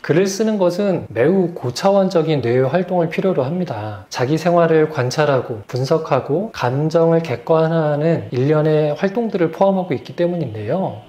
글을 쓰는 것은 매우 고차원적인 뇌의 활동을 필요로 합니다. 자기 생활을 관찰하고 분석하고 감정을 객관화하는 일련의 활동들을 포함하고 있기 때문인데요.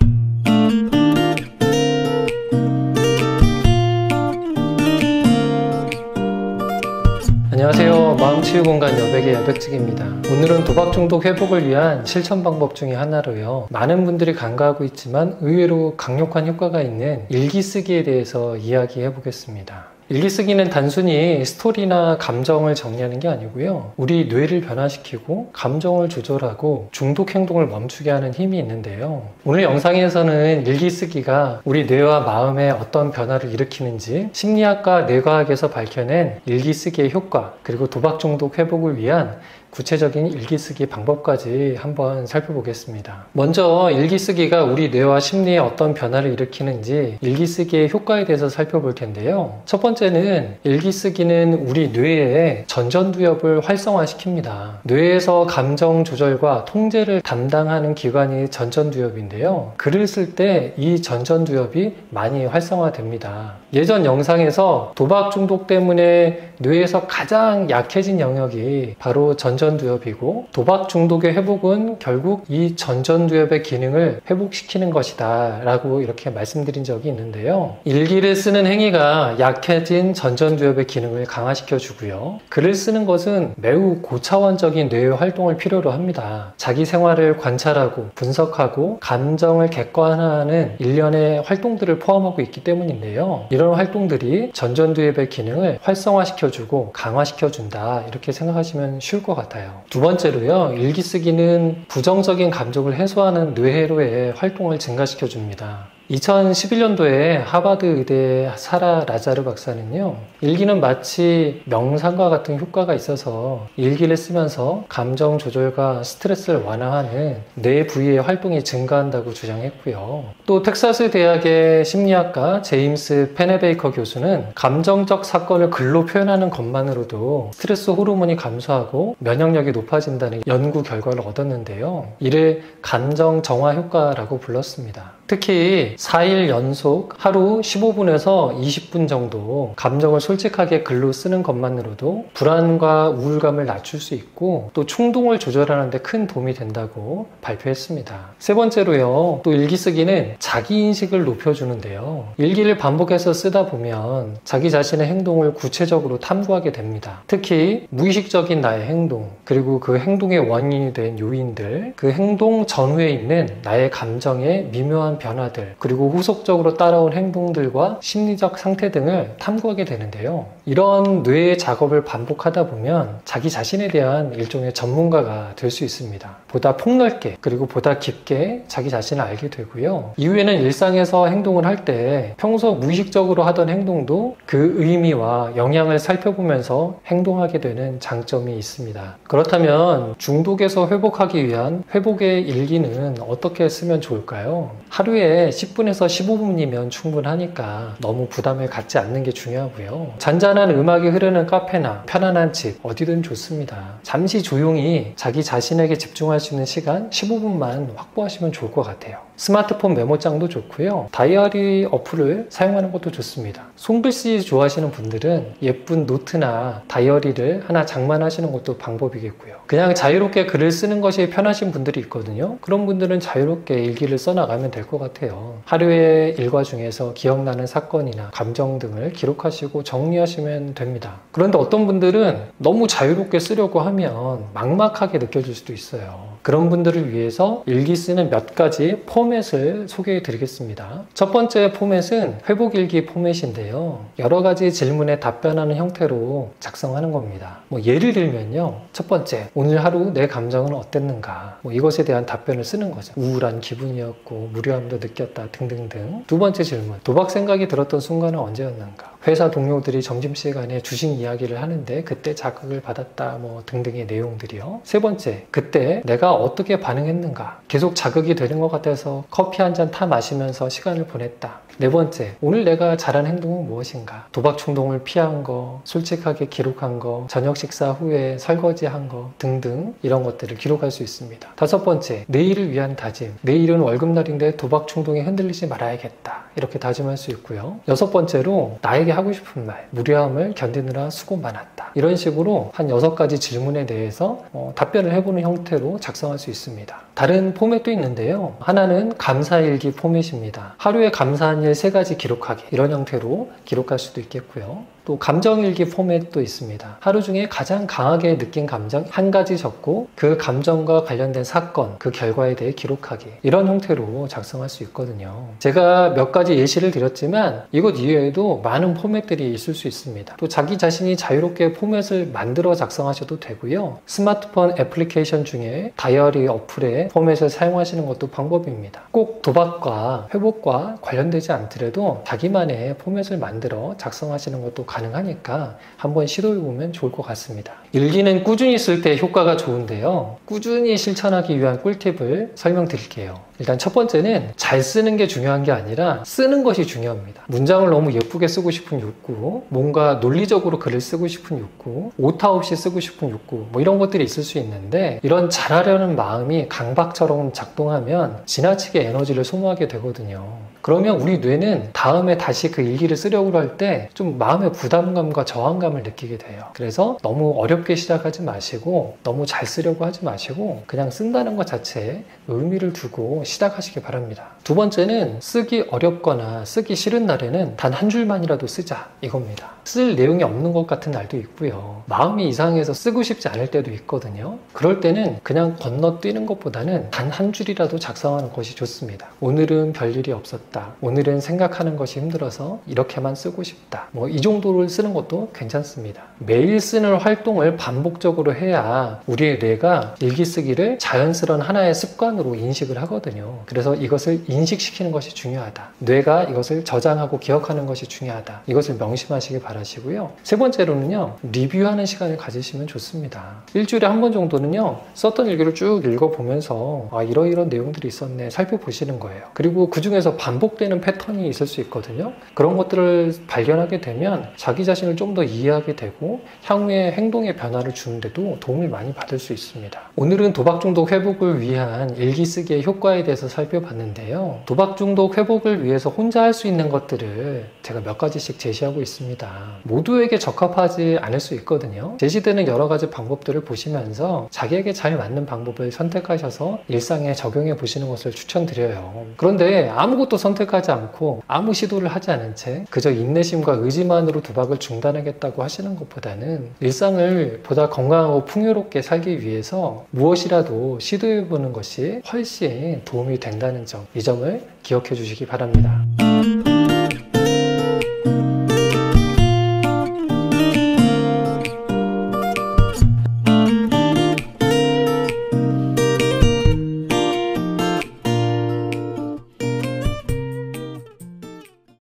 안녕하세요. 마음치유공간 여백의 여백직입니다. 오늘은 도박 중독 회복을 위한 실천 방법 중에 하나로요. 많은 분들이 간과하고 있지만 의외로 강력한 효과가 있는 일기 쓰기에 대해서 이야기해 보겠습니다. 일기 쓰기는 단순히 스토리나 감정을 정리하는 게 아니고요. 우리 뇌를 변화시키고 감정을 조절하고 중독 행동을 멈추게 하는 힘이 있는데요. 오늘 영상에서는 일기 쓰기가 우리 뇌와 마음에 어떤 변화를 일으키는지 심리학과 뇌과학에서 밝혀낸 일기 쓰기의 효과, 그리고 도박 중독 회복을 위한 구체적인 일기 쓰기 방법까지 한번 살펴보겠습니다. 먼저 일기 쓰기가 우리 뇌와 심리에 어떤 변화를 일으키는지 일기 쓰기의 효과에 대해서 살펴볼 텐데요. 첫 번째는 일기 쓰기는 우리 뇌의 전전두엽을 활성화시킵니다. 뇌에서 감정 조절과 통제를 담당하는 기관이 전전두엽인데요. 글을 쓸 때 이 전전두엽이 많이 활성화됩니다. 예전 영상에서 도박 중독 때문에 뇌에서 가장 약해진 영역이 바로 전전두엽이고, 도박 중독의 회복은 결국 이 전전두엽의 기능을 회복시키는 것이다 라고 이렇게 말씀드린 적이 있는데요. 일기를 쓰는 행위가 약해진 전전두엽의 기능을 강화시켜 주고요. 글을 쓰는 것은 매우 고차원적인 뇌의 활동을 필요로 합니다. 자기 생활을 관찰하고 분석하고 감정을 객관화하는 일련의 활동들을 포함하고 있기 때문인데요. 이런 활동들이 전전두엽의 기능을 활성화시켜주고 강화시켜준다, 이렇게 생각하시면 쉬울 것 같아요. 두 번째로요, 일기 쓰기는 부정적인 감정을 해소하는 뇌회로의 활동을 증가시켜줍니다. 2011년도에 하버드 의대의 사라 라자르 박사는요, 일기는 마치 명상과 같은 효과가 있어서 일기를 쓰면서 감정 조절과 스트레스를 완화하는 뇌 부위의 활동이 증가한다고 주장했고요. 또 텍사스 대학의 심리학가 제임스 페네베이커 교수는 감정적 사건을 글로 표현하는 것만으로도 스트레스 호르몬이 감소하고 면역력이 높아진다는 연구 결과를 얻었는데요. 이를 감정 정화 효과라고 불렀습니다. 특히 4일 연속 하루 15분에서 20분 정도 감정을 솔직하게 글로 쓰는 것만으로도 불안과 우울감을 낮출 수 있고, 또 충동을 조절하는 데 큰 도움이 된다고 발표했습니다. 세 번째로요, 또 일기 쓰기는 자기인식을 높여주는데요. 일기를 반복해서 쓰다 보면 자기 자신의 행동을 구체적으로 탐구하게 됩니다. 특히 무의식적인 나의 행동, 그리고 그 행동의 원인이 된 요인들, 그 행동 전후에 있는 나의 감정의 미묘한 변화들, 그리고 후속적으로 따라온 행동들과 심리적 상태 등을 탐구하게 되는데요. 이런 뇌의 작업을 반복하다 보면 자기 자신에 대한 일종의 전문가가 될 수 있습니다. 보다 폭넓게, 그리고 보다 깊게 자기 자신을 알게 되고요. 이후에는 일상에서 행동을 할 때 평소 무의식적으로 하던 행동도 그 의미와 영향을 살펴보면서 행동하게 되는 장점이 있습니다. 그렇다면 중독에서 회복하기 위한 회복의 일기는 어떻게 쓰면 좋을까요? 하루에 10분에서 15분이면 충분하니까 너무 부담을 갖지 않는 게 중요하고요. 잔잔한 음악이 흐르는 카페나 편안한 집, 어디든 좋습니다. 잠시 조용히 자기 자신에게 집중할 수 있는 시간 15분만 확보하시면 좋을 것 같아요. 스마트폰 메모장도 좋고요. 다이어리 어플을 사용하는 것도 좋습니다. 손글씨 좋아하시는 분들은 예쁜 노트나 다이어리를 하나 장만하시는 것도 방법이겠고요. 그냥 자유롭게 글을 쓰는 것이 편하신 분들이 있거든요. 그런 분들은 자유롭게 일기를 써나가면 될 것 같아요. 하루의 일과 중에서 기억나는 사건이나 감정 등을 기록하시고 정리하시면 됩니다. 그런데 어떤 분들은 너무 자유롭게 쓰려고 하면 막막하게 느껴질 수도 있어요. 그런 분들을 위해서 일기 쓰는 몇 가지 포맷을 소개해 드리겠습니다. 첫 번째 포맷은 회복일기 포맷인데요. 여러 가지 질문에 답변하는 형태로 작성하는 겁니다. 예를 들면요, 첫 번째, 오늘 하루 내 감정은 어땠는가, 이것에 대한 답변을 쓰는 거죠. 우울한 기분이었고 무료함도 느꼈다 등등등. 두 번째 질문, 도박 생각이 들었던 순간은 언제였는가. 회사 동료들이 점심시간에 주식 이야기를 하는데 그때 자극을 받았다 뭐 등등의 내용들이요. 세 번째, 그때 내가 어떻게 반응했는가. 계속 자극이 되는 것 같아서 커피 한 잔 타 마시면서 시간을 보냈다. 네 번째, 오늘 내가 잘한 행동은 무엇인가. 도박 충동을 피한 거, 솔직하게 기록한 거, 저녁 식사 후에 설거지한 거 등등 이런 것들을 기록할 수 있습니다. 다섯 번째, 내일을 위한 다짐. 내일은 월급날인데 도박 충동에 흔들리지 말아야겠다. 이렇게 다짐할 수 있고요. 여섯 번째로 나에게 하고 싶은 말, 무료함을 견디느라 수고 많았다. 이런 식으로 한 6가지 질문에 대해서 답변을 해보는 형태로 작성할 수 있습니다. 다른 포맷도 있는데요. 하나는 감사일기 포맷입니다. 하루에 감사한 일 3가지 기록하기, 이런 형태로 기록할 수도 있겠고요. 또 감정일기 포맷도 있습니다. 하루 중에 가장 강하게 느낀 감정 1가지 적고 그 감정과 관련된 사건, 그 결과에 대해 기록하기, 이런 형태로 작성할 수 있거든요. 제가 몇 가지 예시를 드렸지만 이것 이외에도 많은 포맷들이 있을 수 있습니다. 또 자기 자신이 자유롭게 포맷을 만들어 작성하셔도 되고요. 스마트폰 애플리케이션 중에 다이어리 어플의 포맷을 사용하시는 것도 방법입니다. 꼭 도박과 회복과 관련되지 않더라도 자기만의 포맷을 만들어 작성하시는 것도 가능하니까 한번 시도해보면 좋을 것 같습니다. 일기는 꾸준히 쓸 때 효과가 좋은데요. 꾸준히 실천하기 위한 꿀팁을 설명드릴게요. 일단 첫 번째는 잘 쓰는 게 중요한 게 아니라 쓰는 것이 중요합니다. 문장을 너무 예쁘게 쓰고 싶은 욕구, 뭔가 논리적으로 글을 쓰고 싶은 욕구, 오타 없이 쓰고 싶은 욕구, 뭐 이런 것들이 있을 수 있는데 이런 잘하려는 마음이 강박처럼 작동하면 지나치게 에너지를 소모하게 되거든요. 그러면 우리 뇌는 다음에 다시 그 일기를 쓰려고 할 때 좀 마음의 부담감과 저항감을 느끼게 돼요. 그래서 너무 어렵게 시작하지 마시고 너무 잘 쓰려고 하지 마시고 그냥 쓴다는 것 자체에 의미를 두고 시작하시기 바랍니다. 두 번째는 쓰기 어렵거나 쓰기 싫은 날에는 단 한 줄만이라도 쓰자, 이겁니다. 쓸 내용이 없는 것 같은 날도 있고요. 마음이 이상해서 쓰고 싶지 않을 때도 있거든요. 그럴 때는 그냥 건너뛰는 것보다는 단 한 줄이라도 작성하는 것이 좋습니다. 오늘은 별일이 없었다. 오늘은 생각하는 것이 힘들어서 이렇게만 쓰고 싶다. 뭐 이 정도를 쓰는 것도 괜찮습니다. 매일 쓰는 활동을 반복적으로 해야 우리의 뇌가 일기 쓰기를 자연스러운 하나의 습관으로 인식을 하거든요. 그래서 이것을 인식시키는 것이 중요하다. 뇌가 이것을 저장하고 기억하는 것이 중요하다. 이것을 명심하시기 바라시고요. 세 번째로는요, 리뷰하는 시간을 가지시면 좋습니다. 일주일에 한 번 정도는요, 썼던 일기를 쭉 읽어보면서 이러이런 내용들이 있었네 살펴보시는 거예요. 그리고 그 중에서 반복되는 패턴이 있을 수 있거든요. 그런 것들을 발견하게 되면 자기 자신을 좀 더 이해하게 되고 향후에 행동의 변화를 주는데도 도움을 많이 받을 수 있습니다. 오늘은 도박 중독 회복을 위한 일기 쓰기의 효과에 대해서 살펴봤는데요. 도박 중독 회복을 위해서 혼자 할 수 있는 것들을 제가 몇 가지씩 제시하고 있습니다. 모두에게 적합하지 않을 수 있거든요. 제시되는 여러 가지 방법들을 보시면서 자기에게 잘 맞는 방법을 선택하셔서 일상에 적용해 보시는 것을 추천드려요. 그런데 아무것도 선택하지 않고 아무 시도를 하지 않은 채 그저 인내심과 의지만으로 도박을 중단하겠다고 하시는 것보다는 일상을 보다 건강하고 풍요롭게 살기 위해서 무엇이라도 시도해 보는 것이 훨씬 도움이 된다는 점, 이 점을 기억해 주시기 바랍니다.